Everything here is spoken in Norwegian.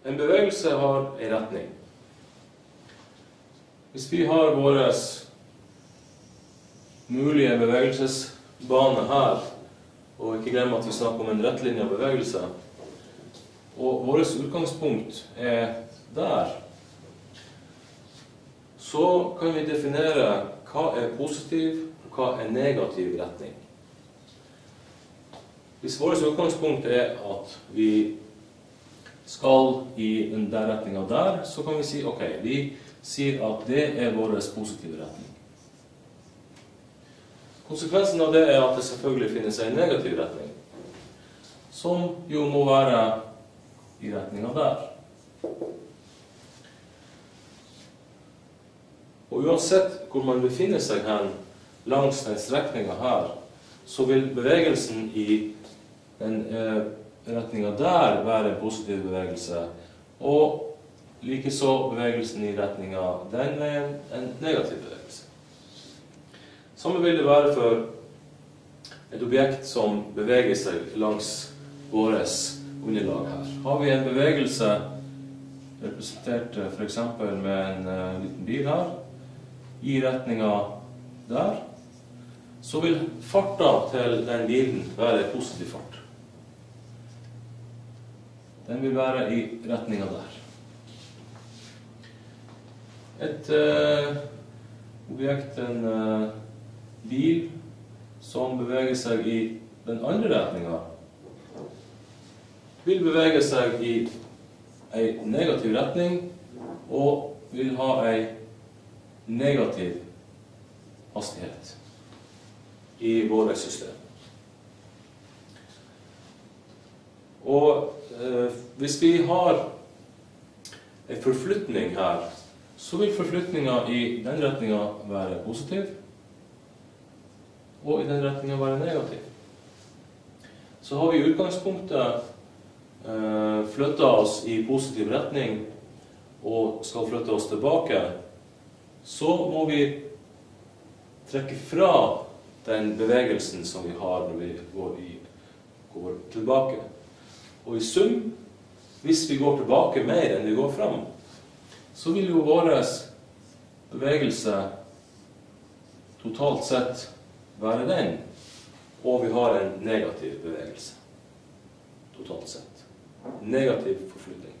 En bevegelse har en retning. Hvis vi har vår mulige bevegelsesbane her, og ikke glem at vi snakker om en rettlinje bevegelse, og vårt utgangspunkt der, så kan vi definere hva positiv og hva negativ retning. Hvis vårt utgangspunkt at vi skal i den der retningen der, så kan vi si, ok, vi sier at det vår positive retning. Konsekvensen av det at det selvfølgelig finnes en negativ retning, som jo må være i retningen der. Og uansett hvor man befinner seg hen langs den strekningen her, så vil bevegelsen i den retningen der være en positiv bevegelse, og likeså bevegelsen i retningen den veien en negativ bevegelse. Samme vil det være for et objekt som beveger seg langs våres underlag her. Har vi en bevegelse representert for eksempel med en liten bil her, i retningen der, så vil farta til den bilen være positiv fart. Den vil være i retningen der. Et objekt, en bil, som beveger seg i den andre retningen, vil bevege seg i en negativ retning, og vil ha en negativ hastighet i vårt system. Og hvis vi har en forflytning her, så vil forflytningen i den retningen være positiv, og i den retningen være negativ. Så har vi i utgangspunktet flyttet oss i positiv retning, og skal flytte oss tilbake, så må vi trekke fra den bevegelsen som vi har når vi går tilbake. Og i sum, hvis vi går tilbake mer enn vi går frem, så vil jo vår bevegelse totalt sett være den, og vi har en negativ bevegelse totalt sett. Negativ forflytning.